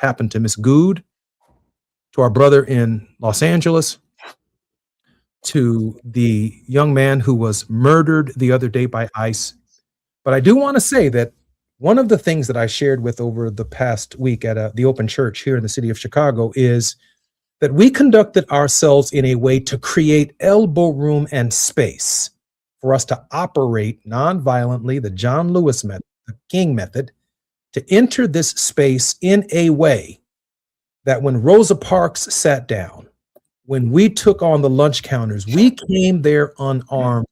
happened to Miss Good, to our brother in Los Angeles, to the young man who was murdered the other day by ICE. But I do want to say that one of the things that I shared with over the past week at the Open Church here in the city of Chicago is that we conducted ourselves in a way to create elbow room and space for us to operate nonviolently, the John Lewis method, the King method, to enter this space in a way that when Rosa Parks sat down, when we took on the lunch counters, we came there unarmed,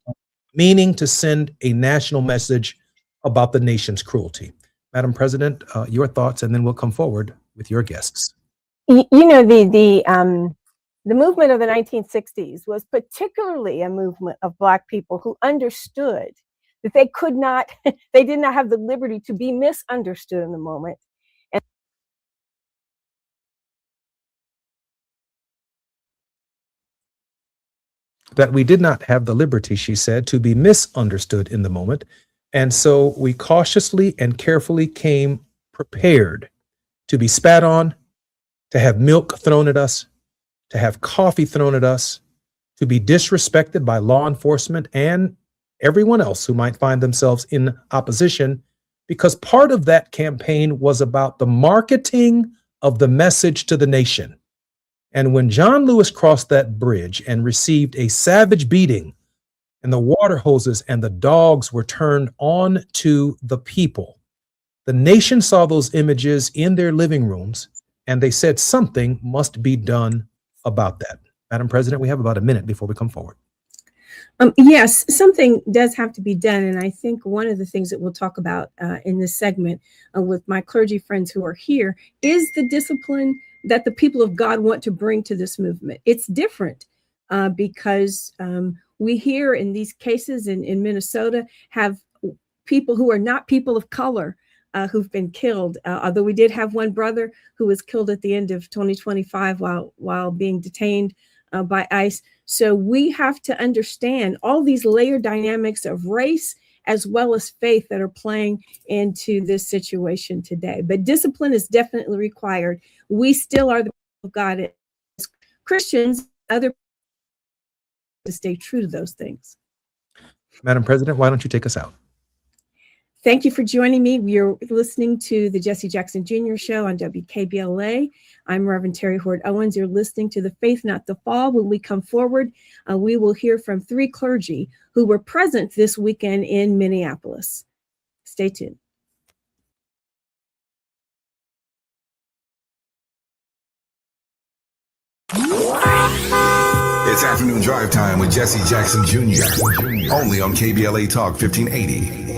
meaning to send a national message about the nation's cruelty. Madam President, your thoughts, and then we'll come forward with your guests. You know, the movement of the 1960s was particularly a movement of Black people who understood that they could not, they did not have the liberty to be misunderstood in the moment. And that we did not have the liberty, she said, to be misunderstood in the moment. And so we cautiously and carefully came prepared to be spat on, to have milk thrown at us, to have coffee thrown at us, to be disrespected by law enforcement and everyone else who might find themselves in opposition, because part of that campaign was about the marketing of the message to the nation. And when John Lewis crossed that bridge and received a savage beating, and the water hoses and the dogs were turned on to the people, the nation saw those images in their living rooms, and they said something must be done about that. Madam President, we have about a minute before we come forward. Yes, something does have to be done. And I think one of the things that we'll talk about in this segment with my clergy friends who are here is the discipline that the people of God want to bring to this movement. It's different because we hear in these cases in Minnesota have people who are not people of color who've been killed, although we did have one brother who was killed at the end of 2025 while being detained by ICE. So we have to understand all these layered dynamics of race as well as faith that are playing into this situation today. But discipline is definitely required. We still are the people of God as Christians, other to stay true to those things. Madam President, why don't you take us out? Thank you for joining me. You're listening to the Jesse Jackson Jr. Show on WKBLA. I'm Reverend Terry Hord Owens. You're listening to The Faith Not the Fall. When we come forward, we will hear from 3 clergy who were present this weekend in Minneapolis. Stay tuned. It's afternoon drive time with Jesse Jackson Jr. Only on KBLA Talk 1580.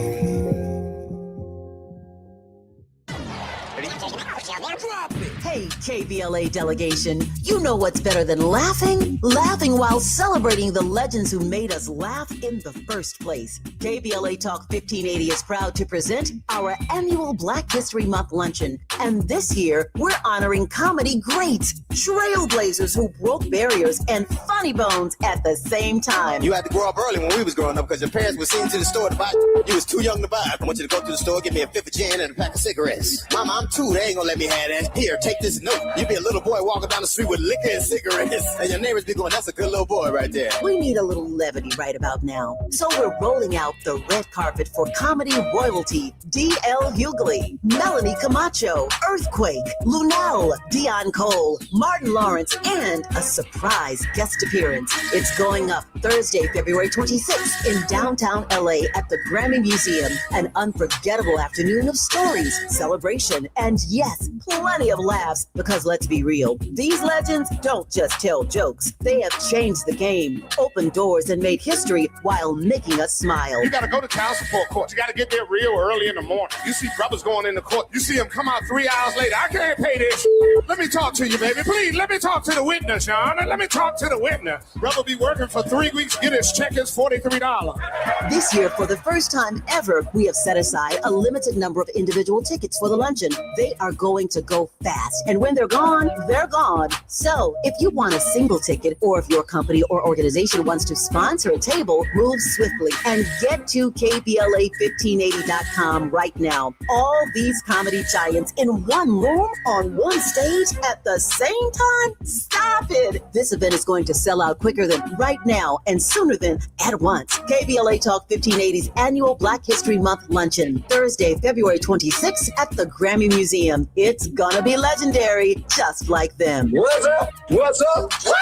Hey, KBLA delegation, you know what's better than laughing? Laughing while celebrating the legends who made us laugh in the first place. KBLA Talk 1580 is proud to present our annual Black History Month luncheon. And this year, we're honoring comedy greats, trailblazers who broke barriers, and funny bones at the same time. You had to grow up early when we was growing up because your parents were seen to the store to buy. You was too young to buy. I want you to go to the store, get me a 5th of gin and a pack of cigarettes. Mama, I'm 2. They ain't gonna let me have that. Here, take this note. You be a little boy walking down the street with liquor and cigarettes, and your neighbors be going, that's a good little boy right there. We need a little levity right about now. So we're rolling out the red carpet for comedy royalty. D.L. Hughley, Melanie Camacho, Earthquake, Lunel, Dion Cole, Martin Lawrence, and a surprise guest appearance. It's going up Thursday, February 26th in downtown LA at the Grammy Museum. An unforgettable afternoon of stories, celebration, and yes, plenty of laughs. Because let's be real, these legends don't just tell jokes. They have changed the game, opened doors, and made history while making us smile. You got to go to child support court. You got to get there real early in the morning. You see brothers going into court. You see them come out 3 hours later. I can't pay this. Let me talk to you, baby. Please, let me talk to the witness, Your Honor. Let me talk to the witness. Brother be working for 3 weeks, get his check is $43. This year, for the first time ever, we have set aside a limited number of individual tickets for the luncheon. They are going going to go fast. And when they're gone, they're gone. So if you want a single ticket, or if your company or organization wants to sponsor a table, move swiftly and get to KBLA1580.com right now. All these comedy giants in one room on one stage at the same time? Stop it! This event is going to sell out quicker than right now and sooner than at once. KBLA Talk 1580's annual Black History Month luncheon, Thursday, February 26th at the Grammy Museum. It's gonna be legendary, just like them. What's up? What's up? What's up?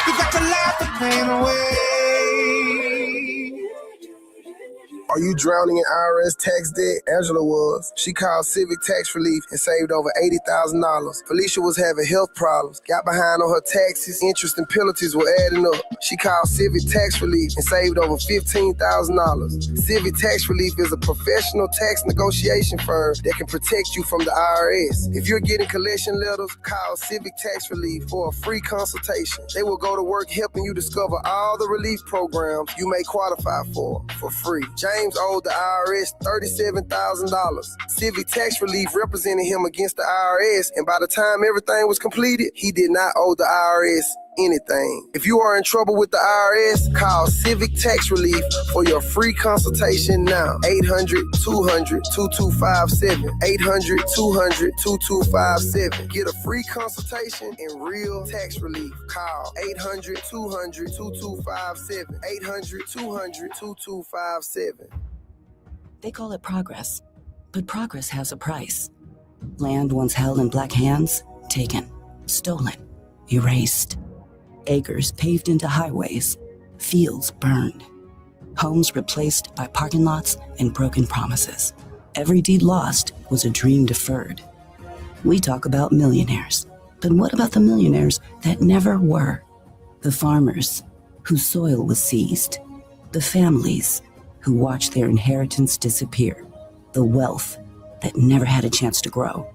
You got to laugh the pain away. Are you drowning in IRS tax debt? Angela was. She called Civic Tax Relief and saved over $80,000. Felicia was having health problems, got behind on her taxes, interest and penalties were adding up. She called Civic Tax Relief and saved over $15,000. Civic Tax Relief is a professional tax negotiation firm that can protect you from the IRS. If you're getting collection letters, call Civic Tax Relief for a free consultation. They will go to work helping you discover all the relief programs you may qualify for free. James owed the IRS $37,000. Civic Tax Relief represented him against the IRS, and by the time everything was completed, he did not owe the IRS anything. If you are in trouble with the IRS, call Civic Tax Relief for your free consultation now. 800-200-2257. 800-200-2257. Get a free consultation and real tax relief. Call 800-200-2257. 800-200-2257. They call it progress, but progress has a price. Land once held in black hands, taken, stolen, erased. Acres paved into highways, fields burned, homes replaced by parking lots and broken promises. Every deed lost was a dream deferred. We talk about millionaires, but what about the millionaires that never were? The farmers whose soil was seized, the families who watched their inheritance disappear, the wealth that never had a chance to grow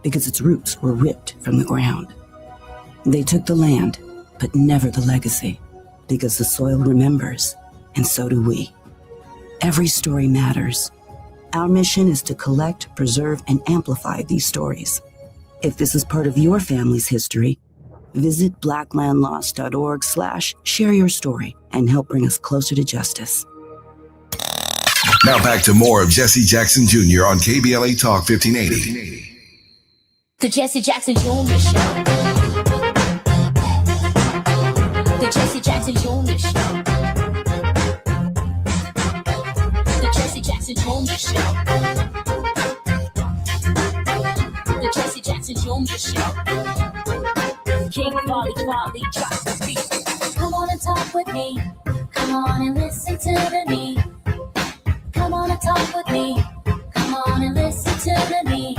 because its roots were ripped from the ground. They took the land, but never the legacy, because the soil remembers, and so do we. Every story matters. Our mission is to collect, preserve, and amplify these stories. If this is part of your family's history, visit blacklandlost.org/share your story and help bring us closer to justice. Now back to more of Jesse Jackson Jr. on KBLA Talk 1580. The Jesse Jackson Jr. Show. The Jesse Jackson Jr. Show. The Jesse Jackson Jr. Show. The Jesse Jackson Jr. Show. King Polly drops the beat. Come on and talk with me. Come on and listen to me. Come on and talk with me. Come on and listen to me.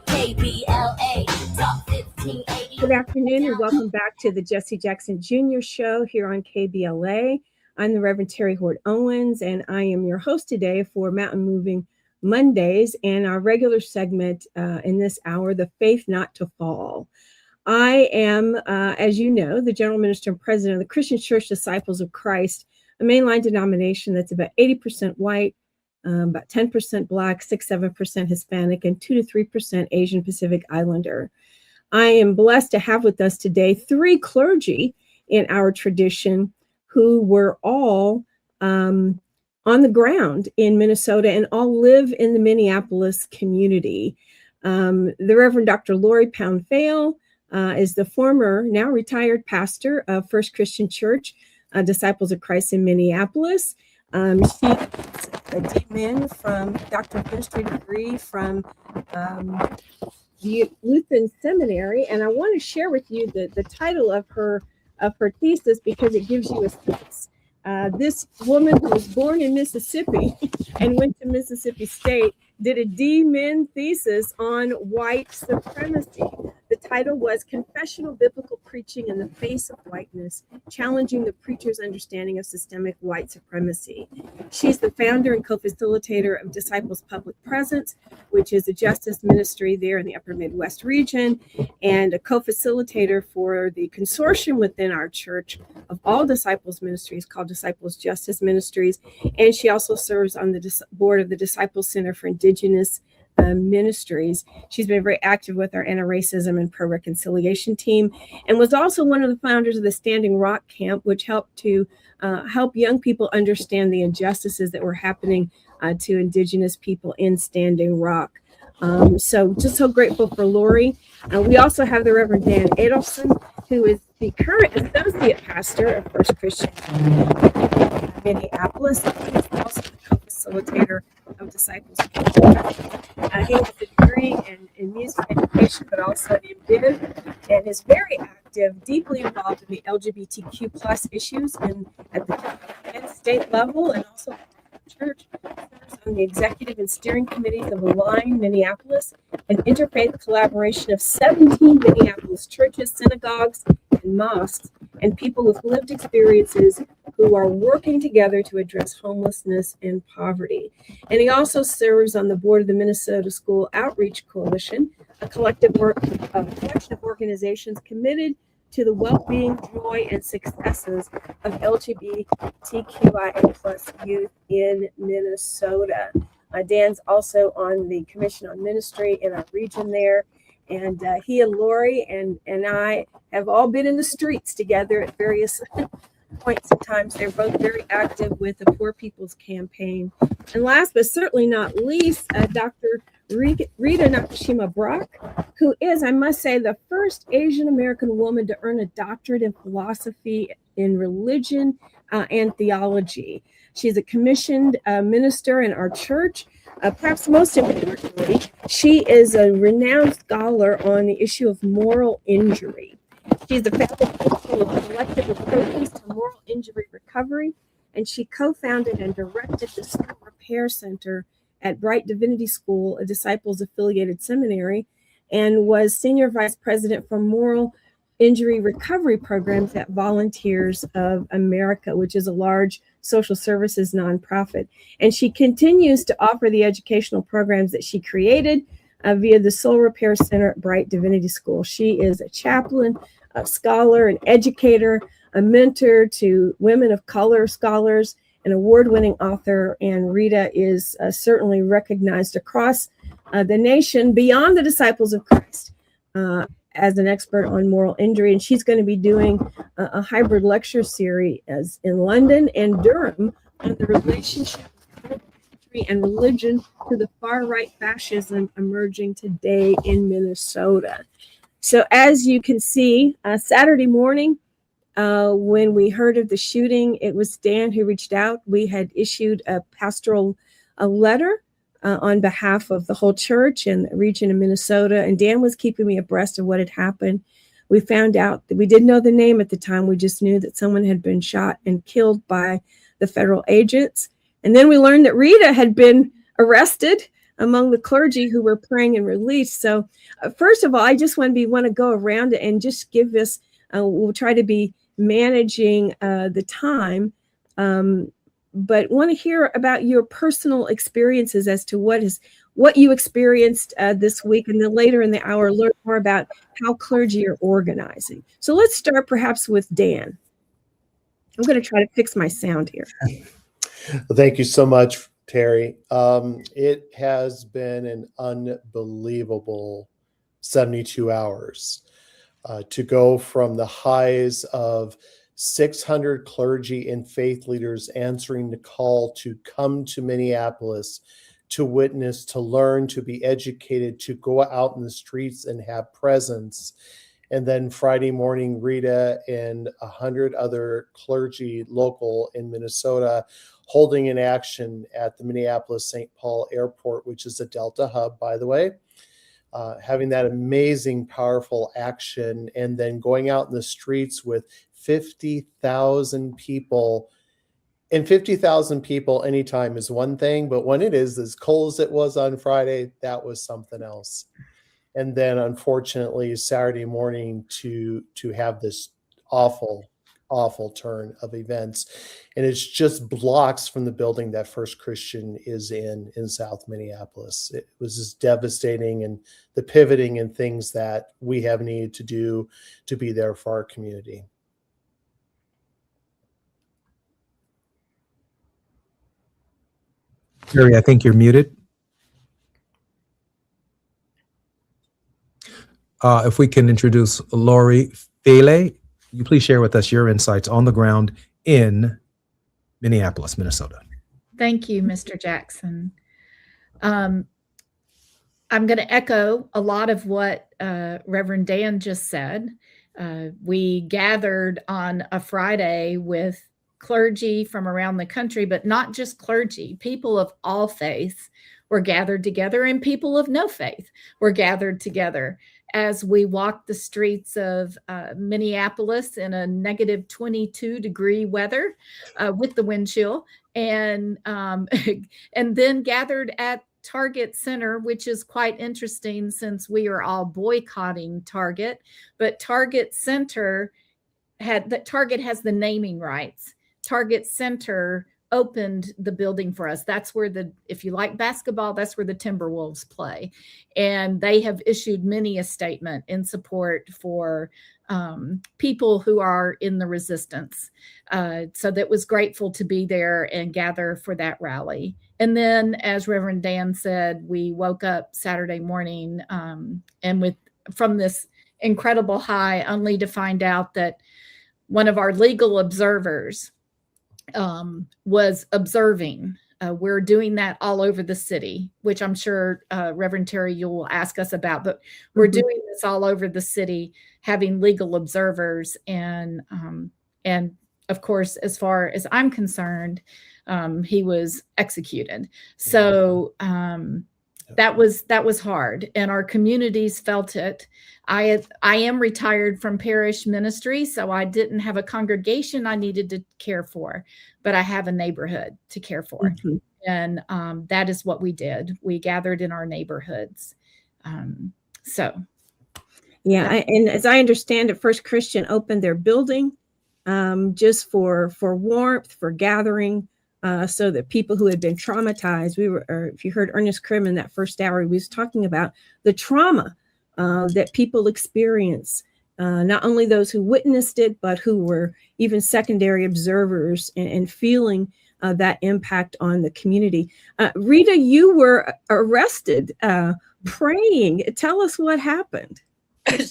KBLA Talk 1580. Good afternoon and welcome back to the Jesse Jackson Jr. Show here on KBLA. I'm the Reverend Terry Hort Owens, and I am your host today for Mountain Moving Mondays and our regular segment in this hour, The Faith Not to Fall. I am, as you know, the General Minister and President of the Christian Church Disciples of Christ, a mainline denomination that's about 80% white, about 10% Black, 6-7% Hispanic, and 2-3% Asian Pacific Islander. I am blessed to have with us today 3 clergy in our tradition who were all on the ground in Minnesota and all live in the Minneapolis community. The Reverend Dr. Lori Pound-Vale is the former, now retired pastor of First Christian Church, Disciples of Christ in Minneapolis. She has a DMin from Doctor of Ministry degree from the Lutheran Seminary, and I want to share with you the title of her thesis because it gives you a sense. This woman who was born in Mississippi and went to Mississippi State did a DMin thesis on white supremacy. The title was Confessional Biblical Preaching in the Face of Whiteness, Challenging the Preacher's Understanding of Systemic White Supremacy. She's the founder and co-facilitator of Disciples Public Presence, which is a justice ministry there in the Upper Midwest region, and a co-facilitator for the consortium within our church of all Disciples ministries called Disciples Justice Ministries. And she also serves on the board of the Disciples Center for Indigenous Ministries. She's been very active with our anti-racism and pro-reconciliation team, and was also one of the founders of the Standing Rock Camp, which helped to help young people understand the injustices that were happening to Indigenous people in Standing Rock. So just so grateful for Lori. We also have the Reverend Dan Adelson, who is the current associate pastor of First Christian Minneapolis. He's also the co-facilitator of Disciples. He has a degree in music education, but also in BID, and is very active, deeply involved in the LGBTQ plus issues at the and state level, and also church. Serves on the executive and steering committees of Align Minneapolis, an interfaith collaboration of 17 Minneapolis churches, synagogues, and mosques, and people with lived experiences who are working together to address homelessness and poverty. And he also serves on the board of the Minnesota School Outreach Coalition, a collection of organizations committed to the well-being, joy, and successes of LGBTQIA plus youth in Minnesota. Dan's also on the Commission on Ministry in our region there. And he and Lori and I have all been in the streets together at various points in times. They're both very active with the Poor People's Campaign. And last but certainly not least, Dr. Rita Nakashima Brock, who is, I must say, the first Asian American woman to earn a doctorate in philosophy in religion and theology. She's a commissioned minister in our church. Perhaps most importantly, she is a renowned scholar on the issue of moral injury. She's the founder of Collective Approaches to Moral Injury Recovery, and she co-founded and directed the School Repair Center at Bright Divinity School, a Disciples-affiliated seminary, and was senior vice president for moral injury recovery programs at Volunteers of America, which is a large social services nonprofit. And she continues to offer the educational programs that she created via the Soul Repair Center at Bright Divinity School. She is a chaplain, a scholar, an educator, a mentor to women of color scholars, an award-winning author, and Rita is certainly recognized across the nation beyond the Disciples of Christ as an expert on moral injury. And she's going to be doing a hybrid lecture series in London and Durham on the relationship of history and religion to the far-right fascism emerging today in Minnesota. So as you can see, Saturday morning, when we heard of the shooting, it was Dan who reached out. We had issued a pastoral letter on behalf of the whole church and the region of Minnesota, and Dan was keeping me abreast of what had happened. We found out that we didn't know the name at the time. We just knew that someone had been shot and killed by the federal agents. And then we learned that Rita had been arrested among the clergy who were praying and released. So first of all, I just want to go around and just give this, we'll try to be managing the time, but want to hear about your personal experiences as to what you experienced this week, and then later in the hour learn more about how clergy are organizing. So let's start perhaps with Dan. I'm going to try to fix my sound here. Well, thank you so much, Terry. It has been an unbelievable 72 hours. To go from the highs of 600 clergy and faith leaders answering the call to come to Minneapolis, to witness, to learn, to be educated, to go out in the streets and have presence. And then Friday morning, Rita and 100 other clergy local in Minnesota holding an action at the Minneapolis-St. Paul Airport, which is a Delta hub, by the way. Having that amazing, powerful action, and then going out in the streets with 50,000 people. And 50,000 people anytime is one thing, but when it is as cold as it was on Friday, that was something else. And then, unfortunately, Saturday morning to have this awful turn of events. And it's just blocks from the building that First Christian is in South Minneapolis. It was just devastating, and the pivoting and things that we have needed to do to be there for our community. Jerry, I think you're muted. If we can introduce Lori Fele, you please share with us your insights on the ground in Minneapolis, Minnesota. Thank you, Mr. Jackson. I'm going to echo a lot of what Reverend Dan just said. We gathered on a Friday with clergy from around the country, but not just clergy. People of all faiths were gathered together, and people of no faith were gathered together as we walked the streets of Minneapolis in a negative 22-degree weather with the wind chill, and then gathered at Target Center, which is quite interesting since we are all boycotting Target, but Target Center Target has the naming rights. Target Center opened the building for us. That's where if you like basketball, that's where the Timberwolves play. And they have issued many a statement in support for people who are in the resistance. So that was grateful to be there and gather for that rally. And then, as Reverend Dan said, we woke up Saturday morning and from this incredible high, only to find out that one of our legal observers was observing. We're doing that all over the city, which I'm sure Reverend Terry, you'll ask us about, but we're doing this all over the city, having legal observers. And of course, as far as I'm concerned, he was executed. So that was hard, and our communities felt it. I am retired from parish ministry, so I didn't have a congregation I needed to care for, but I have a neighborhood to care for. And that is what we did. We gathered in our neighborhoods. And as I understand it, First Christian opened their building just for warmth, for gathering, so that people who had been traumatized, if you heard Ernest Krim in that first hour, he was talking about the trauma that people experience, not only those who witnessed it, but who were even secondary observers and feeling that impact on the community. Rita, you were arrested praying. Tell us what happened.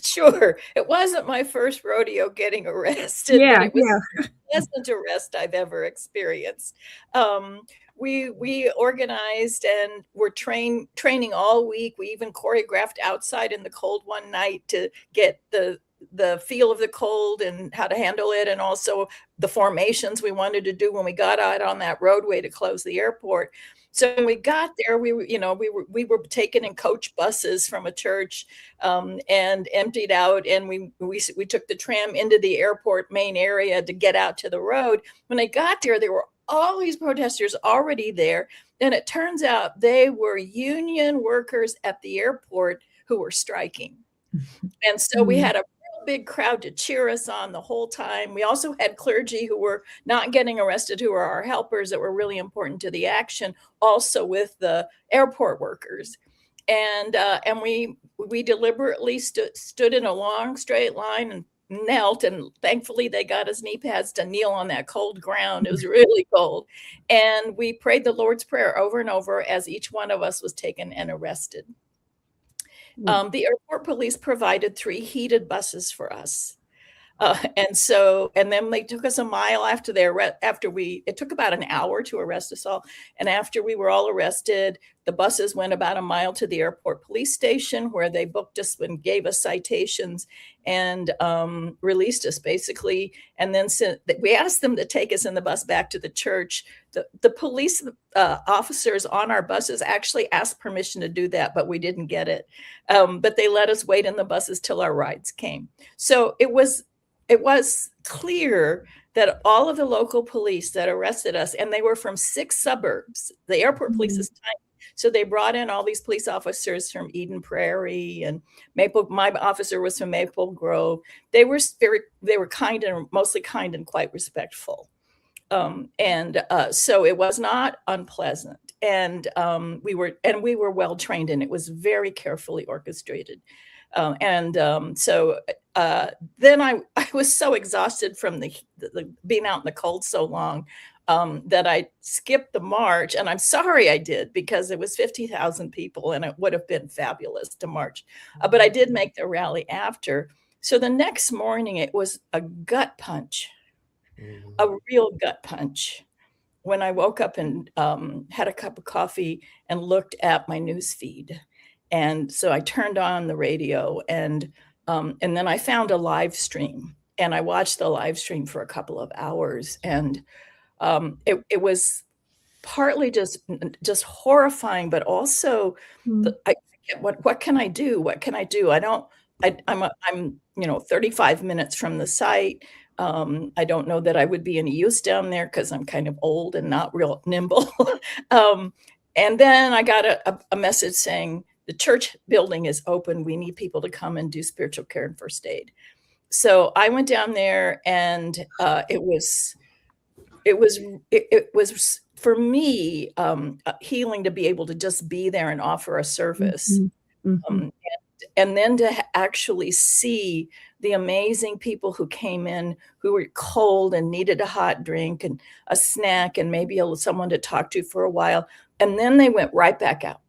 Sure. It wasn't my first rodeo getting arrested, but it was the best arrest I've ever experienced. We organized and were training all week. We even choreographed outside in the cold one night to get the feel of the cold and how to handle it, and also the formations we wanted to do when we got out on that roadway to close the airport. So when we got there, we were taken in coach buses from a church and emptied out, and we took the tram into the airport main area to get out to the road. When I got there were all these protesters already there, and it turns out they were union workers at the airport who were striking. And so we had a big crowd to cheer us on the whole time. We also had clergy who were not getting arrested, who were our helpers that were really important to the action, also with the airport workers. And we deliberately stood in a long straight line and knelt, and thankfully they got us knee pads to kneel on that cold ground. It was really cold. And we prayed the Lord's Prayer over and over as each one of us was taken and arrested. The airport police provided 3 heated buses for us. And then they took us a mile after it took about an hour to arrest us all. And after we were all arrested, the buses went about a mile to the airport police station, where they booked us and gave us citations and released us basically. And then we asked them to take us in the bus back to the church. The police officers on our buses actually asked permission to do that, but we didn't get it. But they let us wait in the buses till our rides came. So it was clear that all of the local police that arrested us, and they were from 6 suburbs, the airport police is tiny. So they brought in all these police officers from Eden Prairie and my officer was from Maple Grove. They were kind, and mostly kind and quite respectful. So it was not unpleasant. And we were well trained, and it was very carefully orchestrated. So then I was so exhausted from the being out in the cold so long. that I skipped the march, and I'm sorry I did, because it was 50,000 people and it would have been fabulous to march. But I did make the rally after. So the next morning, it was a gut punch, a real gut punch. When I woke up and had a cup of coffee and looked at my news feed. And so I turned on the radio, and then I found a live stream, and I watched the live stream for a couple of hours. And it was partly just horrifying, but also what can I do? What can I do? I'm 35 minutes from the site. I don't know that I would be any use down there because I'm kind of old and not real nimble. And then I got a message saying the church building is open. We need people to come and do spiritual care and first aid. So I went down there, and it was for me healing to be able to just be there and offer a service. And then to actually see the amazing people who came in who were cold and needed a hot drink and a snack and maybe someone to talk to for a while. And then they went right back out.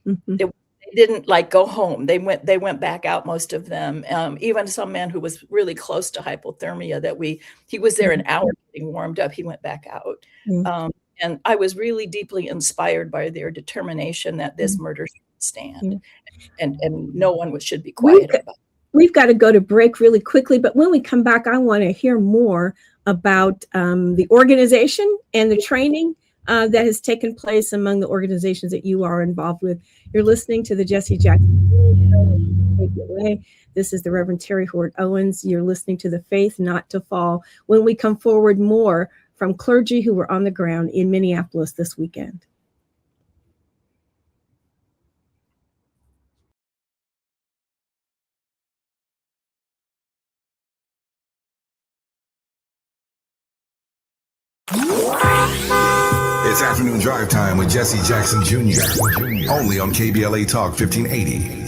They didn't go home. They went back out, most of them. Even some man who was really close to hypothermia he was there an hour getting warmed up. He went back out. And I was really deeply inspired by their determination that this murder should stand. And no one should be quiet about it. We've got to go to break really quickly, but when we come back, I want to hear more about the organization and the training that has taken place among the organizations that you are involved with. You're listening to the Jesse Jackson KBLA. This is the Reverend Terry Hort Owens. You're listening to The Faith Not to Fall. When we come forward, more from clergy who were on the ground in Minneapolis this weekend. It's afternoon drive time with Jesse Jackson Jr. Only on KBLA Talk 1580.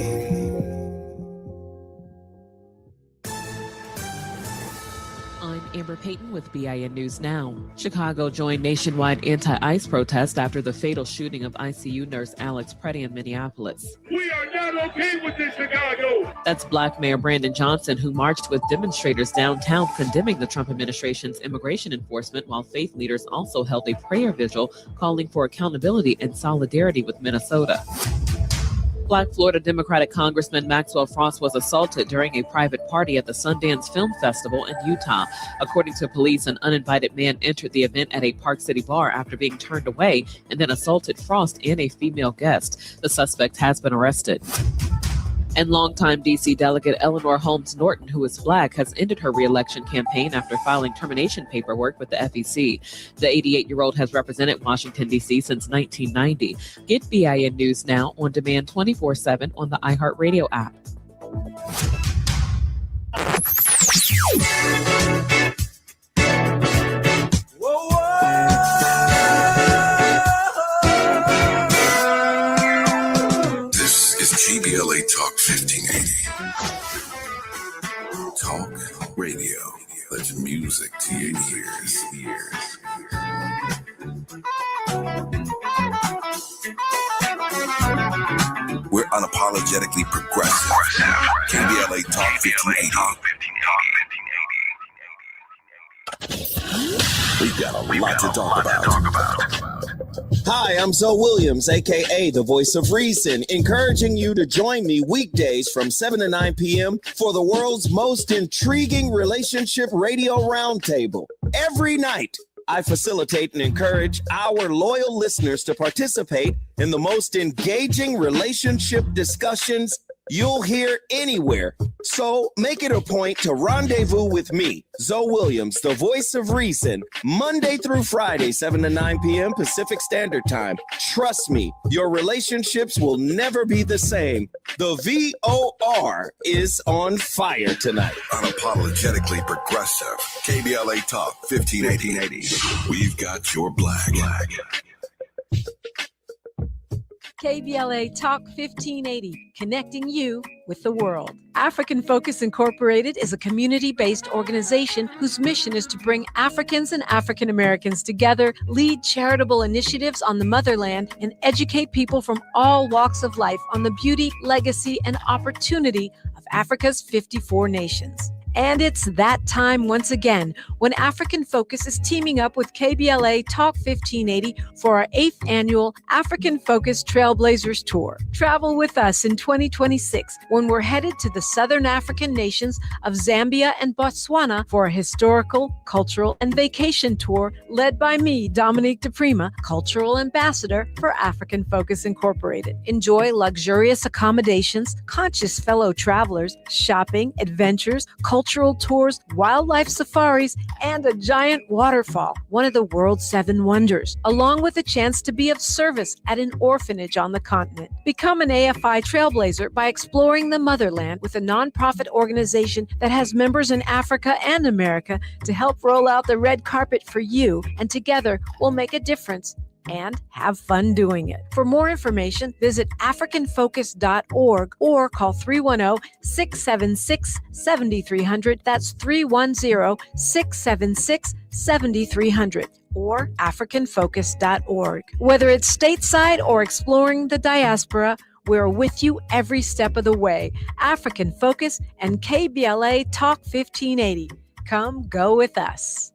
Amber Payton with BIN News Now. Chicago joined nationwide anti-ICE protests after the fatal shooting of ICU nurse Alex Preddy in Minneapolis. We are not okay with this, Chicago. That's Black Mayor Brandon Johnson, who marched with demonstrators downtown condemning the Trump administration's immigration enforcement, while faith leaders also held a prayer vigil calling for accountability and solidarity with Minnesota. Black Florida Democratic Congressman Maxwell Frost was assaulted during a private party at the Sundance Film Festival in Utah. According to police, an uninvited man entered the event at a Park City bar after being turned away and then assaulted Frost and a female guest. The suspect has been arrested. And longtime D.C. Delegate Eleanor Holmes Norton, who is Black, has ended her re-election campaign after filing termination paperwork with the FEC. The 88-year-old has represented Washington, D.C. since 1990. Get BIN News Now on demand 24/7 on the iHeartRadio app. KBLA Talk 1580. Talk radio. That's music to your ears. We're unapologetically progressive. KBLA Talk 1580. We've got a lot to talk about. Hi, I'm Zoe Williams, aka the Voice of Reason, encouraging you to join me weekdays from 7 to 9 p.m. for the world's most intriguing relationship radio roundtable. Every night, I facilitate and encourage our loyal listeners to participate in the most engaging relationship discussions you'll hear anywhere. So make it a point to rendezvous with me, Zoe Williams, the Voice of Reason, Monday through Friday, 7 to 9 p.m. Pacific Standard Time. Trust me, your relationships will never be the same. The VOR is on fire tonight. Unapologetically progressive. KBLA Talk 1580. We've got your black. KBLA Talk 1580, connecting you with the world. African Focus Incorporated is a community-based organization whose mission is to bring Africans and African Americans together, lead charitable initiatives on the motherland, and educate people from all walks of life on the beauty, legacy, and opportunity of Africa's 54 nations. And it's that time once again when African Focus is teaming up with KBLA Talk 1580 for our 8th annual African Focus Trailblazers Tour. Travel with us in 2026 when we're headed to the Southern African nations of Zambia and Botswana for a historical, cultural, and vacation tour led by me, Dominique DePrima, Cultural Ambassador for African Focus Incorporated. Enjoy luxurious accommodations, conscious fellow travelers, shopping, adventures, cultural tours, wildlife safaris, and a giant waterfall, one of the world's 7 wonders, along with a chance to be of service at an orphanage on the continent. Become an AFI trailblazer by exploring the motherland with a nonprofit organization that has members in Africa and America to help roll out the red carpet for you, and together we'll make a difference and have fun doing it. For more information, visit africanfocus.org or call 310-676-7300. That's 310-676-7300 or africanfocus.org. Whether it's stateside or exploring the diaspora, we're with you every step of the way. African Focus and KBLA Talk 1580. Come go with us.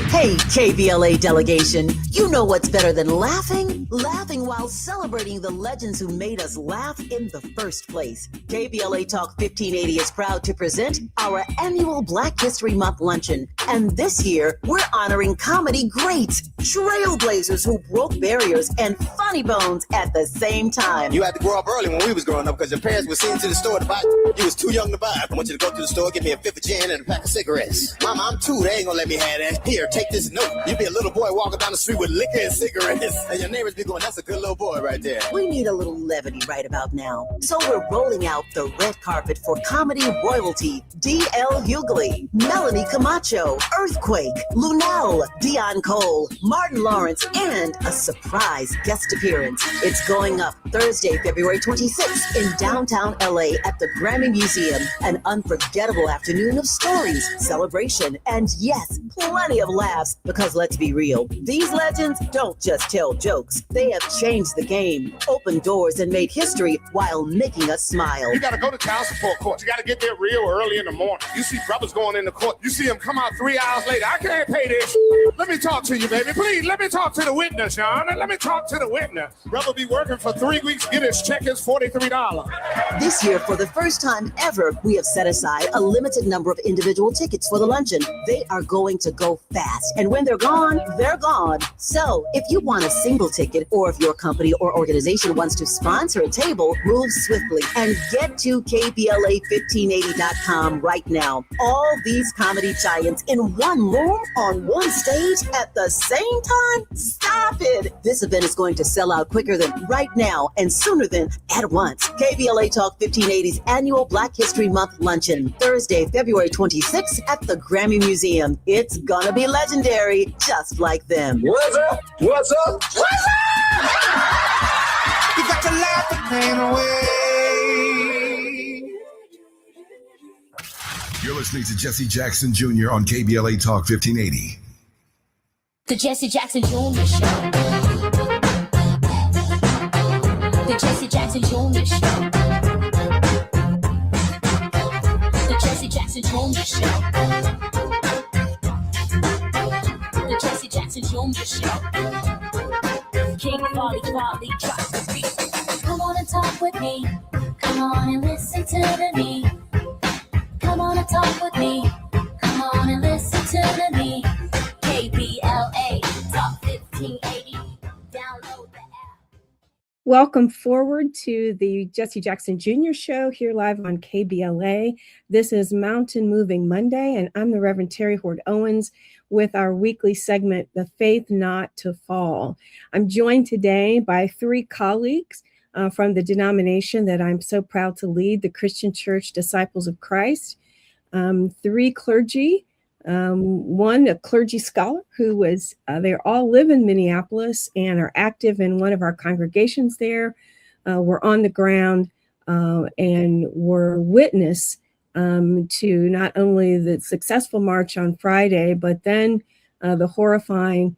Hey, KBLA delegation, you know what's better than laughing? Laughing while celebrating the legends who made us laugh in the first place. KBLA Talk 1580 is proud to present our annual Black History Month luncheon. And this year, we're honoring comedy greats, trailblazers who broke barriers, and funny bones at the same time. You had to grow up early when we was growing up because your parents were sent to the store to buy. You was too young to buy. I want you to go to the store, get me a 5th of gin and a pack of cigarettes. Mama, I'm 2. They ain't gonna let me have that. Here, take this note. You be a little boy walking down the street with liquor and cigarettes. And your neighbors be going, that's a good little boy right there. We need a little levity right about now. So we're rolling out the red carpet for comedy royalty. D.L. Hughley, Melanie Camacho, Earthquake, Lunel, Dion Cole, Martin Lawrence, and a surprise guest appearance. It's going up Thursday, February 26th in downtown LA at the Grammy Museum. An unforgettable afternoon of stories, celebration, and yes, plenty of laughs. Because let's be real, these legends don't just tell jokes. They have changed the game, opened doors, and made history while making us smile. You gotta go to child support court. You gotta get there real early in the morning. You see brothers going in the court. You see them come out 3 hours later. I can't pay this. Let me talk to you, baby. Please, let me talk to the witness, Sean. Let me talk to the witness. Brother be working for 3 weeks, get his check is $43. This year, for the first time ever, we have set aside a limited number of individual tickets for the luncheon. They are going to go fast, and when they're gone, they're gone. So if you want a single ticket, or if your company or organization wants to sponsor a table, move swiftly and get to KBLA1580.com right now. All these comedy giants in one room on one stage at the same time? Stop it! This event is going to sell out quicker than right now and sooner than at once. KBLA Talk 1580's annual Black History Month luncheon, Thursday, February 26th at the Grammy Museum. It's gonna be legendary, just like them. What's up? What's up? What's up? You got to laugh the pain away. You're listening to Jesse Jackson Jr. on KBLA Talk 1580. The Jesse Jackson Jr. Show. The Jesse Jackson Jr. Show. The Jesse Jackson Jr. Show. The Jesse Jackson Jr. Show. King Folly, drop the beat. Come on and talk with me. Come on and listen to me. Come on and talk with me. Come on and listen to me. KBLA Talk 1580. Download the app. Welcome forward to the Jesse Jackson Jr. Show here live on KBLA. This is Mountain Moving Monday, and I'm the Reverend Terry Hord Owens with our weekly segment, The Faith Not to Fall. I'm joined today by 3 colleagues from the denomination that I'm so proud to lead, the Christian Church Disciples of Christ, 3 clergy One, a clergy scholar who was, they all live in Minneapolis and are active in one of our congregations there, were on the ground and were witness to not only the successful march on Friday, but then the horrifying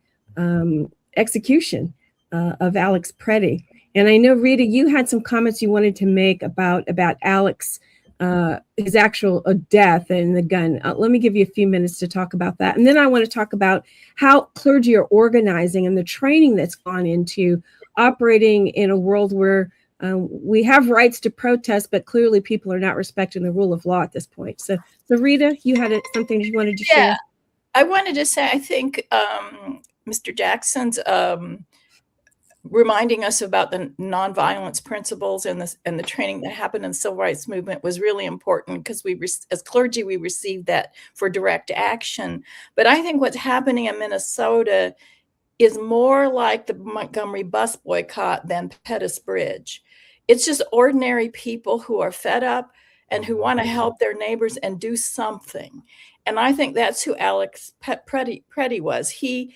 execution of Alex Preddy. And I know, Rita, you had some comments you wanted to make about Alex, his actual death and the gun. Let me give you a few minutes to talk about that. And then I want to talk about how clergy are organizing and the training that's gone into operating in a world where we have rights to protest, but clearly people are not respecting the rule of law at this point. So Rita, you had something you wanted to share? I wanted to say, I think Mr. Jackson's reminding us about the nonviolence principles and the training that happened in the civil rights movement was really important, because as clergy, we received that for direct action. But I think what's happening in Minnesota is more like the Montgomery bus boycott than Pettus Bridge. It's just ordinary people who are fed up and who want to help their neighbors and do something. And I think that's who Alex Preddy was. He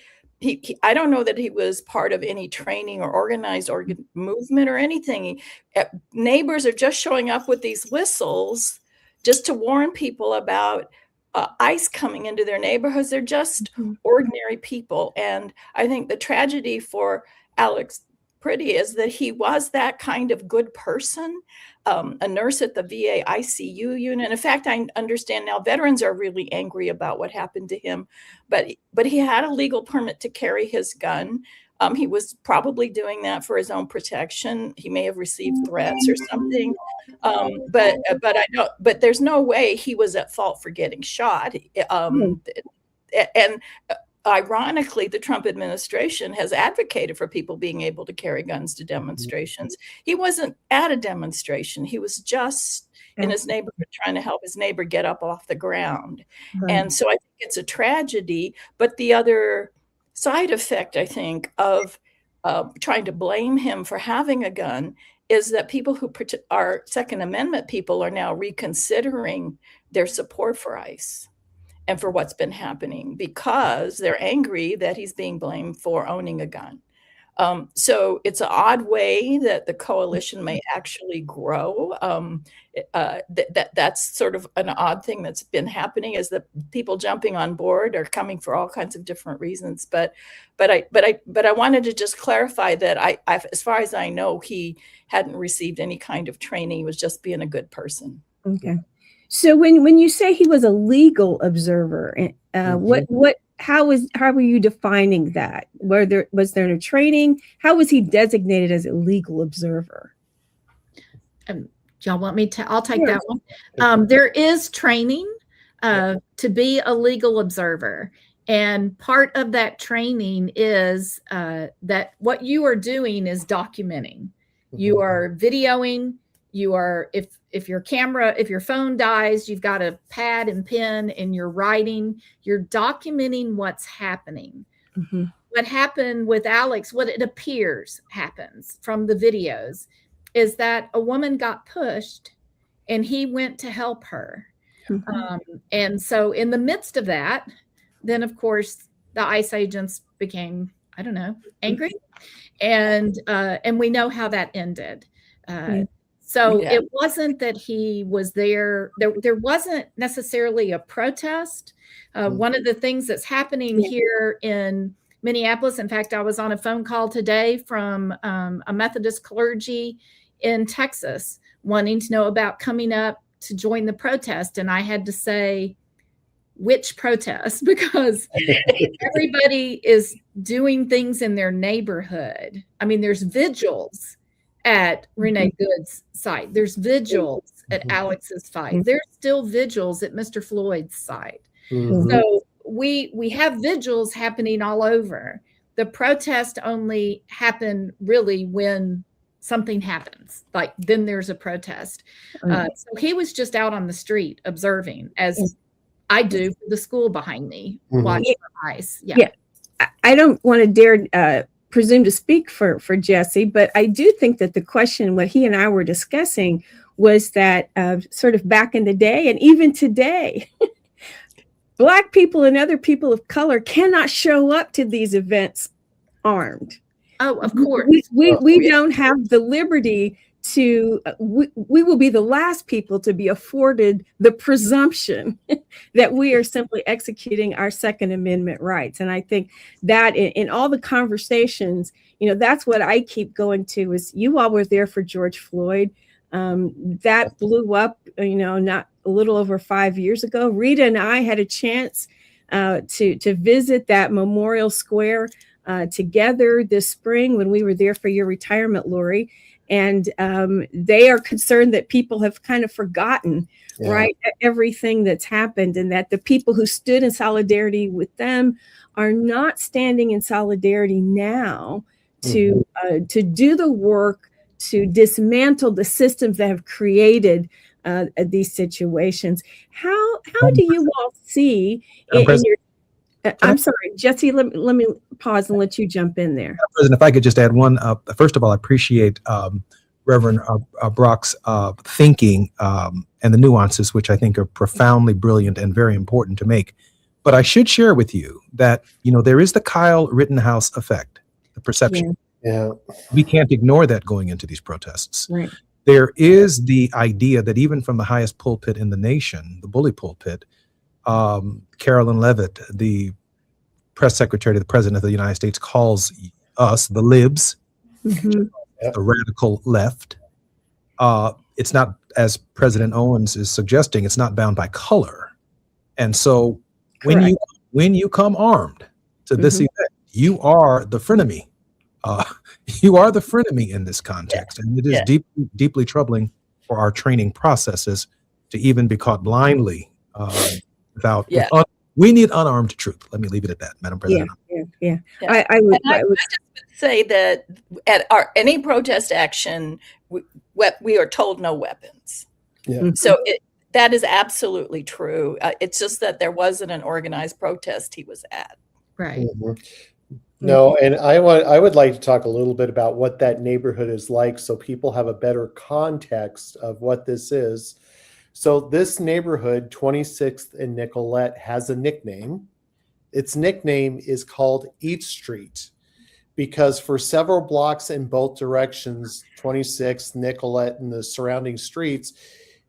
I don't know that he was part of any training or organized movement or anything. Neighbors are just showing up with these whistles just to warn people about ICE coming into their neighborhoods. They're just ordinary people. And I think the tragedy for Alex Preddy is that he was that kind of good person, a nurse at the VA ICU unit. In fact, I understand now veterans are really angry about what happened to him, but he had a legal permit to carry his gun. He was probably doing that for his own protection. He may have received threats or something, but there's no way he was at fault for getting shot. And ironically, the Trump administration has advocated for people being able to carry guns to demonstrations. He wasn't at a demonstration. He was just in his neighborhood trying to help his neighbor get up off the ground. And so I think it's a tragedy. But the other side effect, I think, of trying to blame him for having a gun is that people who are Second Amendment people are now reconsidering their support for ICE and for what's been happening, because they're angry that he's being blamed for owning a gun. So it's an odd way that the coalition may actually grow. That's sort of an odd thing that's been happening, is that people jumping on board are coming for all kinds of different reasons. But I wanted to just clarify that I as far as I know, he hadn't received any kind of training. He was just being a good person. Okay. So when you say he was a legal observer, how were you defining that? Was there a training? How was he designated as a legal observer? Y'all want me to? I'll take that one. There is training to be a legal observer. And part of that training is that what you are doing is documenting. You are videoing. You are, if your phone dies, you've got a pad and pen and you're writing, you're documenting what's happening. What happened with Alex, what it appears happens from the videos, is that a woman got pushed and he went to help her. And so in the midst of that, then of course the ICE agents became, I don't know, angry. And we know how that ended. So it wasn't that he was there. There wasn't necessarily a protest. One of the things that's happening here in Minneapolis, in fact, I was on a phone call today from a Methodist clergy in Texas wanting to know about coming up to join the protest. And I had to say, which protest? Because everybody is doing things in their neighborhood. I mean, there's vigils at Renee Good's site. There's vigils at Alex's site. There's still vigils at Mr. Floyd's site. So we have vigils happening all over. The protest only happen really when something happens, like then there's a protest. So he was just out on the street observing, as I do for the school behind me, watching for ICE. I don't want to dare presume to speak for Jesse, but I do think that the question, what he and I were discussing, was that sort of back in the day and even today, Black people and other people of color cannot show up to these events armed. Oh, of course. We don't have the liberty to, we will be the last people to be afforded the presumption that we are simply executing our Second Amendment rights. And I think that in all the conversations, that's what I keep going to is you all were there for George Floyd. That blew up, not a little over 5 years ago. Rita and I had a chance to visit that Memorial Square together this spring when we were there for your retirement, Lori. And they are concerned that people have kind of forgotten, right, everything that's happened, and that the people who stood in solidarity with them are not standing in solidarity now to do the work to dismantle the systems that have created these situations. How do you all see in your I'm sorry, Jesse, let me pause and let you jump in there. President, if I could just add one. First of all, I appreciate Reverend Brock's thinking and the nuances, which I think are profoundly brilliant and very important to make. But I should share with you that, there is the Kyle Rittenhouse effect, the perception. Yeah. We can't ignore that going into these protests. Right. There is the idea that even from the highest pulpit in the nation, the bully pulpit, Carolyn Levitt, the press secretary to the president of the United States, calls us the libs, the radical left. It's not, as President Owens is suggesting, it's not bound by color. And so when you come armed to this event, you are the frenemy. You are the frenemy in this context. And it is deeply, deeply troubling for our training processes to even be caught blindly we need unarmed truth. Let me leave it at that, Madam President. Yeah. I would just say that at any protest action, we are told no weapons. Yeah. So that is absolutely true. It's just that there wasn't an organized protest he was at. Right. No, and I would like to talk a little bit about what that neighborhood is like so people have a better context of what this is. So this neighborhood, 26th and Nicollet, has a nickname. Its nickname is called Eat Street because for several blocks in both directions, 26th, Nicollet, and the surrounding streets,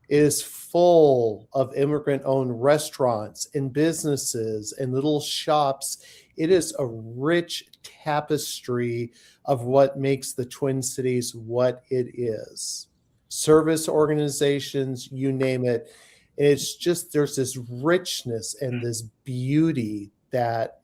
is full of immigrant-owned restaurants and businesses and little shops. It is a rich tapestry of what makes the Twin Cities what it is. Service organizations, you name it. And it's just, there's this richness and this beauty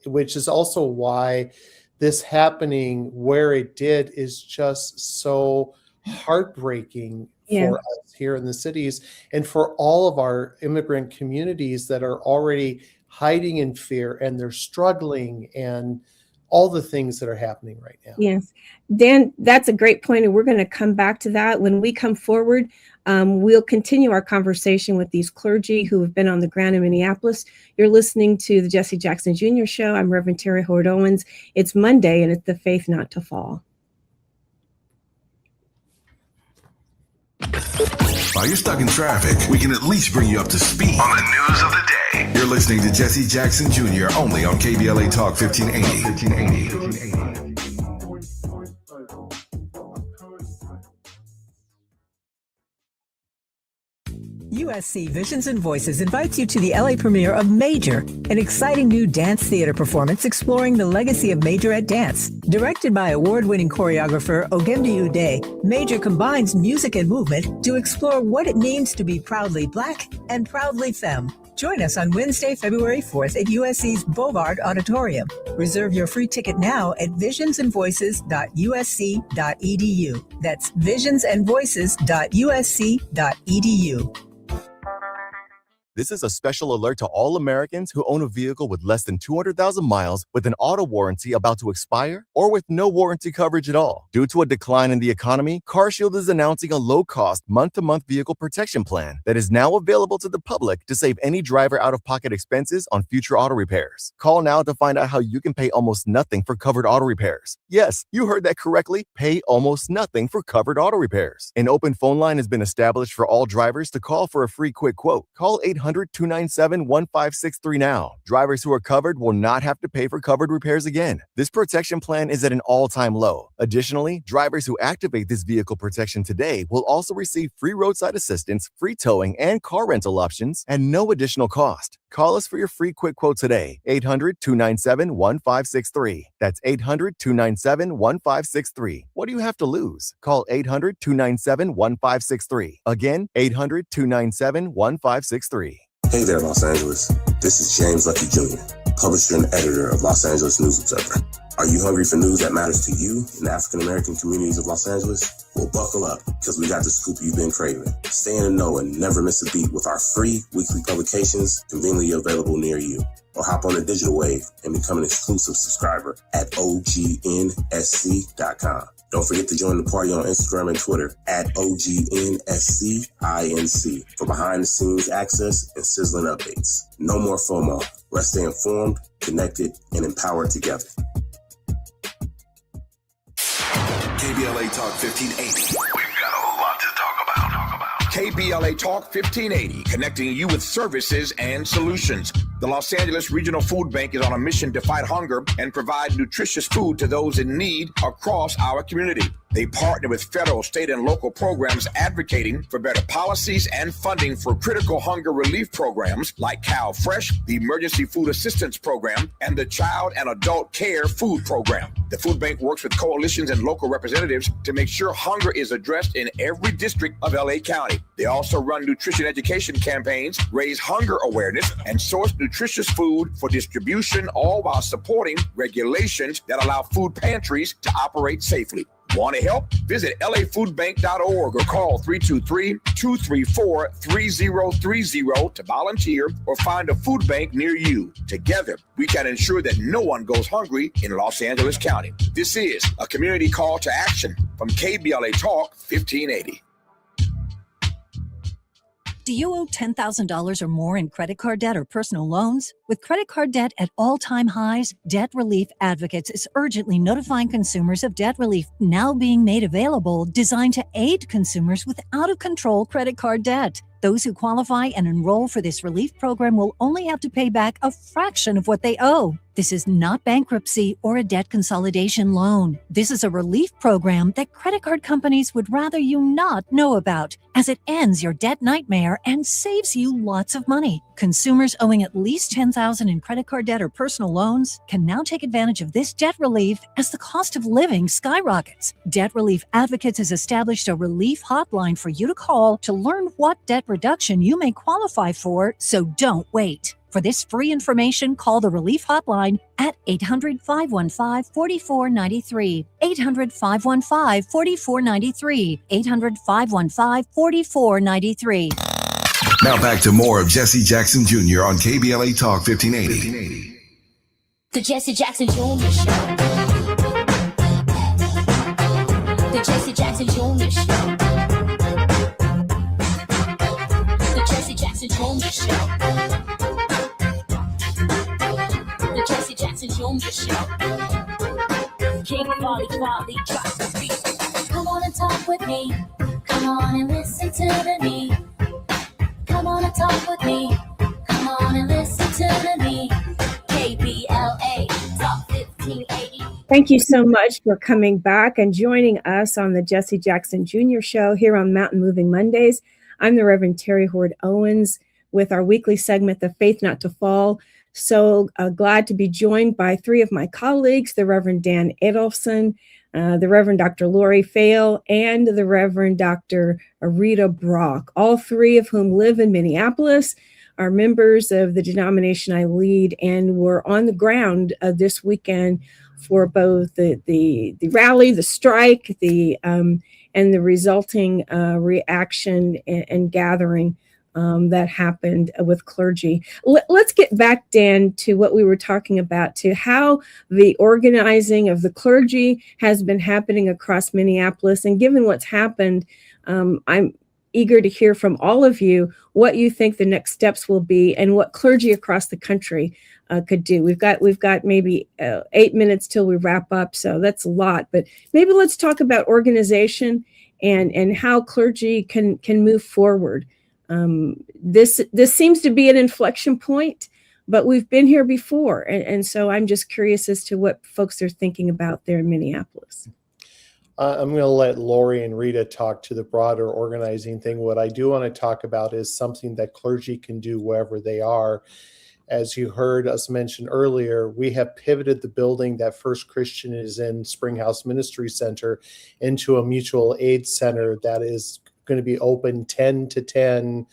which is also why this happening where it did is just so heartbreaking for us here in the cities and for all of our immigrant communities that are already hiding in fear and they're struggling and all the things that are happening right now. Yes. Dan, that's a great point. And we're going to come back to that. When we come forward, we'll continue our conversation with these clergy who have been on the ground in Minneapolis. You're listening to the Jesse Jackson Jr. Show. I'm Reverend Terry Howard Owens. It's Monday and it's the faith not to fall. While you're stuck in traffic, we can at least bring you up to speed on the news of the day. You're listening to Jesse Jackson Jr. only on KBLA Talk 1580. USC Visions and Voices invites you to the LA premiere of Major, an exciting new dance theater performance exploring the legacy of Majorette dance. Directed by award-winning choreographer Ogemdi Ude, Major combines music and movement to explore what it means to be proudly Black and proudly femme. Join us on Wednesday, February 4th at USC's Bovard Auditorium. Reserve your free ticket now at visionsandvoices.usc.edu. That's visionsandvoices.usc.edu. This is a special alert to all Americans who own a vehicle with less than 200,000 miles with an auto warranty about to expire or with no warranty coverage at all. Due to a decline in the economy, CarShield is announcing a low-cost month-to-month vehicle protection plan that is now available to the public to save any driver out-of-pocket expenses on future auto repairs. Call now to find out how you can pay almost nothing for covered auto repairs. Yes, you heard that correctly. Pay almost nothing for covered auto repairs. An open phone line has been established for all drivers to call for a free quick quote. Call 800 800-297-1563 now. Drivers who are covered will not have to pay for covered repairs again. This protection plan is at an all-time low. Additionally, drivers who activate this vehicle protection today will also receive free roadside assistance, free towing, and car rental options at no additional cost. Call us for your free quick quote today. 800-297-1563. That's 800-297-1563. What do you have to lose? Call 800-297-1563. Again, 800-297-1563. Hey there, Los Angeles. This is James Lucky Jr., publisher and editor of Los Angeles News Observer. Are you hungry for news that matters to you in the African American communities of Los Angeles? Well, buckle up, because we got the scoop you've been craving. Stay in the know and never miss a beat with our free weekly publications conveniently available near you. Or hop on the digital wave and become an exclusive subscriber at OGNSC.com. Don't forget to join the party on Instagram and Twitter at OGNSCINC for behind-the-scenes access and sizzling updates. No more FOMO. Let's stay informed, connected, and empowered together. KBLA Talk 1580. We've got a lot to talk about. KBLA Talk 1580, connecting you with services and solutions. The Los Angeles Regional Food Bank is on a mission to fight hunger and provide nutritious food to those in need across our community. They partner with federal, state, and local programs advocating for better policies and funding for critical hunger relief programs like Cal Fresh, the Emergency Food Assistance Program, and the Child and Adult Care Food Program. The food bank works with coalitions and local representatives to make sure hunger is addressed in every district of LA County. They also run nutrition education campaigns, raise hunger awareness, and source nutritious food for distribution, all while supporting regulations that allow food pantries to operate safely. Want to help? Visit lafoodbank.org or call 323-234-3030 to volunteer or find a food bank near you. Together, we can ensure that no one goes hungry in Los Angeles County. This is a community call to action from KBLA Talk 1580. Do you owe $10,000 or more in credit card debt or personal loans? With credit card debt at all-time highs, Debt Relief Advocates is urgently notifying consumers of debt relief now being made available, designed to aid consumers with out-of-control credit card debt. Those who qualify and enroll for this relief program will only have to pay back a fraction of what they owe. This is not bankruptcy or a debt consolidation loan. This is a relief program that credit card companies would rather you not know about, as it ends your debt nightmare and saves you lots of money. Consumers owing at least $10,000 in credit card debt or personal loans can now take advantage of this debt relief as the cost of living skyrockets. Debt Relief Advocates has established a relief hotline for you to call to learn what debt reduction you may qualify for, so don't wait. For this free information, call the Relief Hotline at 800-515-4493, 800-515-4493, 800-515-4493. Now back to more of Jesse Jackson Jr. on KBLA Talk 1580. The Jesse Jackson Jr. Show. The Jesse Jackson Jr. Show. The Jesse Jackson Jr. Show. The Jesse Jackson Jr. Show. King Volley drops the beat. Come on and talk with me. Come on and listen to me. Come on and talk with me. Come on and listen to me. KBLA Talk 1580. Thank you so much for coming back and joining us on the Jesse Jackson Jr. Show here on Mountain Moving Mondays. I'm the Reverend Terry Hord Owens with our weekly segment, The Faith Not to Fall. So glad to be joined by three of my colleagues, the Reverend Dan Edelson, the Reverend Dr. Lori Fail, and the Reverend Dr. Rita Brock, all three of whom live in Minneapolis, are members of the denomination I lead, and were on the ground this weekend for both the rally, the strike, and the resulting reaction and gathering that happened with clergy. Let's get back, Dan, to what we were talking about, to how the organizing of the clergy has been happening across Minneapolis. And given what's happened, I'm eager to hear from all of you what you think the next steps will be and what clergy across the country could do. We've got maybe 8 minutes till we wrap up, so that's a lot. But maybe let's talk about organization and how clergy can move forward. This seems to be an inflection point, but we've been here before. And so I'm just curious as to what folks are thinking about there in Minneapolis. I'm going to let Lori and Rita talk to the broader organizing thing. What I do want to talk about is something that clergy can do wherever they are. As you heard us mention earlier, we have pivoted the building that First Christian is in, Springhouse Ministry Center, into a mutual aid center that is going to be open 10 to 10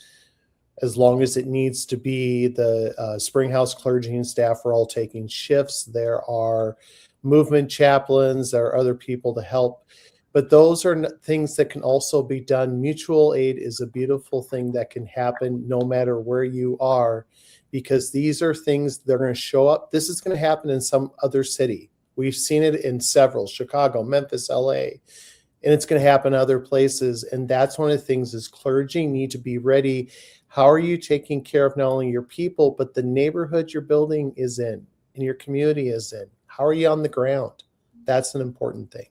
as long as it needs to be. The Springhouse clergy and staff are all taking shifts. There are movement chaplains, there are other people to help, but those are things that can also be done. Mutual aid is a beautiful thing that can happen no matter where you are, because these are things that are going to show up. This is going to happen in some other city. We've seen it in several, Chicago, Memphis, LA, and it's going to happen other places. And that's one of the things is clergy need to be ready. How are you taking care of not only your people, but the neighborhood your building is in and your community is in? How are you on the ground? That's an important thing.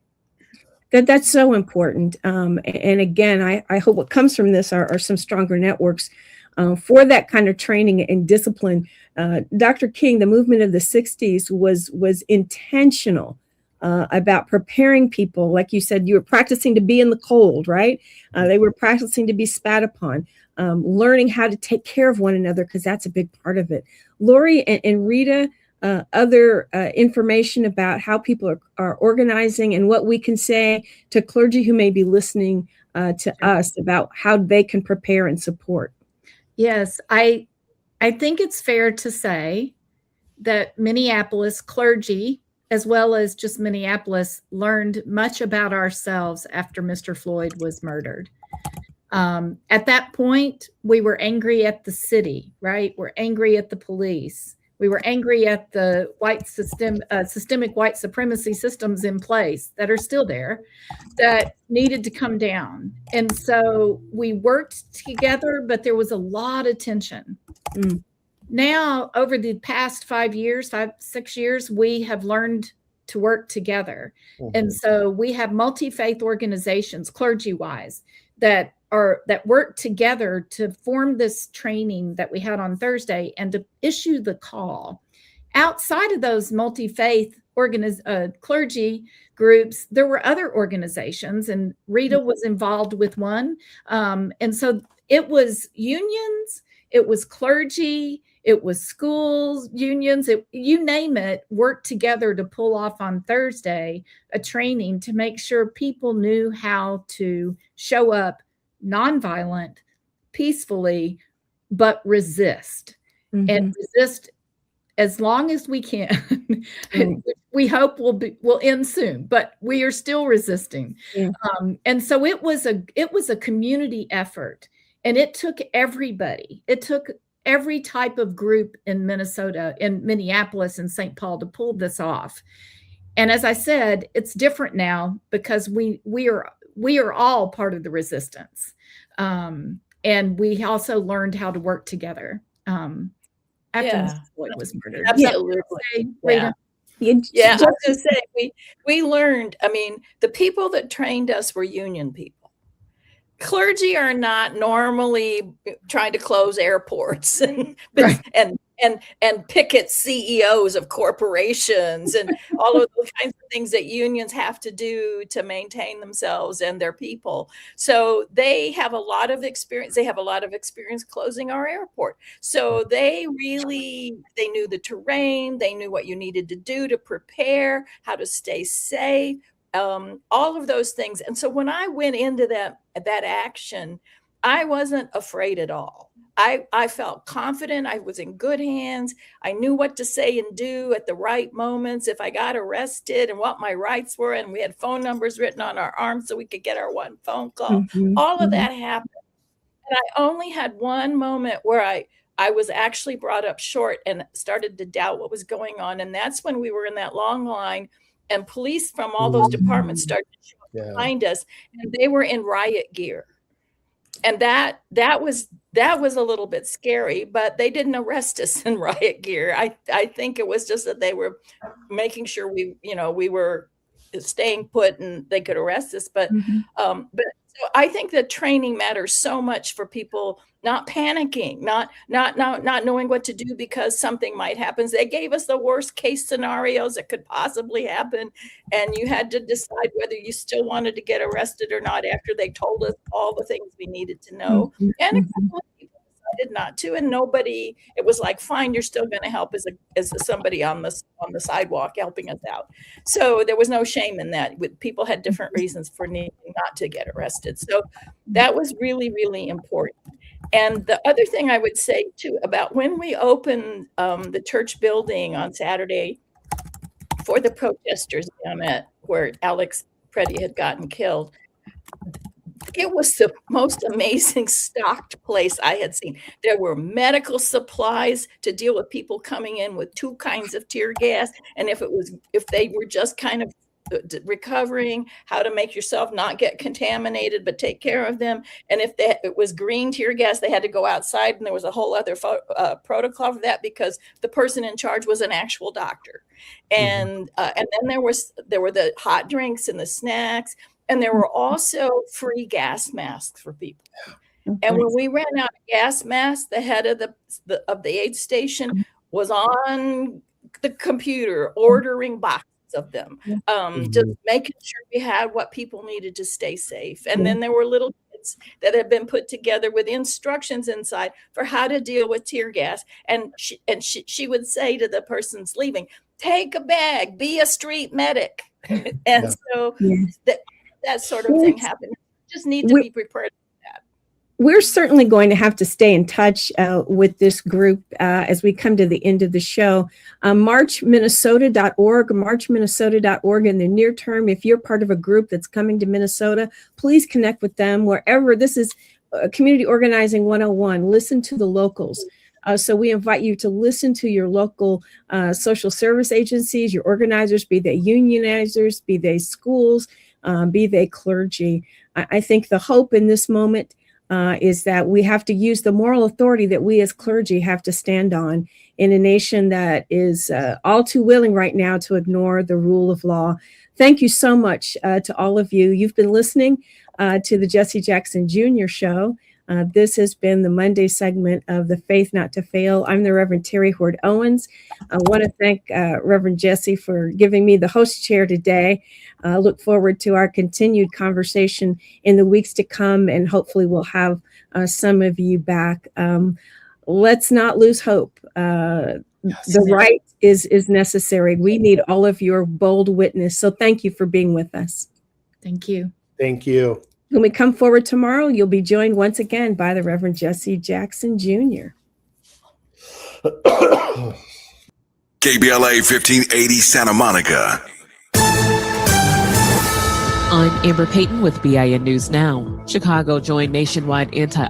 That's so important. And again, I hope what comes from this are some stronger networks for that kind of training and discipline. Dr. King, the movement of the 60s was intentional about preparing people. Like you said, you were practicing to be in the cold, right? They were practicing to be spat upon, learning how to take care of one another, because that's a big part of it. Lori and Rita, other information about how people are organizing and what we can say to clergy who may be listening to us about how they can prepare and support. Yes, I think it's fair to say that Minneapolis clergy, as well as just Minneapolis, learned much about ourselves after Mr. Floyd was murdered. At that point, we were angry at the city, right? We're angry at the police. We were angry at the systemic white supremacy systems in place that are still there that needed to come down. And so we worked together, but there was a lot of tension. Now, over the past 5, 6 years, we have learned to work together. And so we have multi-faith organizations, clergy-wise, that work together to form this training that we had on Thursday and to issue the call. Outside of those multi-faith clergy groups, there were other organizations, and Rita was involved with one. And so it was unions, it was clergy, it was schools, unions, you name it, worked together to pull off on Thursday a training to make sure people knew how to show up nonviolent, peacefully, but resist. And resist as long as we can. We hope will end soon, but we are still resisting. And so it was a community effort, and it took everybody. It took every type of group in Minnesota, in Minneapolis and St. Paul to pull this off. And as I said, it's different now because we are all part of the resistance. And we also learned how to work together after Mr. Floyd was murdered. Absolutely. Yeah. I was going to say, we learned, I mean, the people that trained us were union people. Clergy are not normally trying to close airports and picket CEOs of corporations and all of those kinds of things that unions have to do to maintain themselves and their people. So they have a lot of experience. They have a lot of experience closing our airport. So they knew the terrain. They knew what you needed to do to prepare, how to stay safe. All of those things. And so when I went into that action, I wasn't afraid at all. I felt confident. I was in good hands. I knew what to say and do at the right moments if I got arrested and what my rights were. And we had phone numbers written on our arms so we could get our one phone call. All of that happened. And I only had one moment where I was actually brought up short and started to doubt what was going on. And that's when we were in that long line and police from all those departments started to show up behind us, and they were in riot gear. And that was a little bit scary, but they didn't arrest us in riot gear. I think it was just that they were making sure we were staying put and they could arrest us. But So I think that training matters so much for people not panicking, not knowing what to do because something might happen. They gave us the worst case scenarios that could possibly happen, and you had to decide whether you still wanted to get arrested or not after they told us all the things we needed to know. And a couple of people decided not to, and nobody. It was like, fine, you're still going to help as somebody on the sidewalk helping us out. So there was no shame in that. People had different reasons for needing not to get arrested. So that was really, really important. And the other thing I would say too about when we opened the church building on Saturday for the protesters down at where Alex Preddy had gotten killed, it was the most amazing stocked place I had seen. There were medical supplies to deal with people coming in with 2 kinds of tear gas, and if they were just kind of recovering, how to make yourself not get contaminated but take care of them. And if it was green tear gas, they had to go outside, and there was a whole other protocol for that because the person in charge was an actual doctor. And then there were the hot drinks and the snacks, and there were also free gas masks for people. And when we ran out of gas masks, the head of the aid station was on the computer ordering boxes of them, just making sure we had what people needed to stay safe. And then there were little kits that had been put together with instructions inside for how to deal with tear gas. And she would say to the persons leaving, take a bag, be a street medic. And so that sort of thing happened. Just need to be prepared. We're certainly going to have to stay in touch with this group as we come to the end of the show. MarchMinnesota.org, MarchMinnesota.org in the near term. If you're part of a group that's coming to Minnesota, please connect with them wherever. This is Community Organizing 101. Listen to the locals. So we invite you to listen to your local social service agencies, your organizers, be they unionizers, be they schools, be they clergy. I think the hope in this moment is that we have to use the moral authority that we as clergy have to stand on in a nation that is all too willing right now to ignore the rule of law. Thank you so much to all of you. You've been listening to the Jesse Jackson Jr. Show. This has been the Monday segment of the Faith Not to Fail. I'm the Reverend Terry Hoard Owens. I want to thank Reverend Jesse for giving me the host chair today. I look forward to our continued conversation in the weeks to come, and hopefully we'll have some of you back. Let's not lose hope. The right is necessary. We need all of your bold witness. So thank you for being with us. Thank you. Thank you. When we come forward tomorrow, you'll be joined once again by the Reverend Jesse Jackson Jr. KBLA 1580 Santa Monica. I'm Amber Payton with BIN News Now. Chicago joined nationwide anti-ICE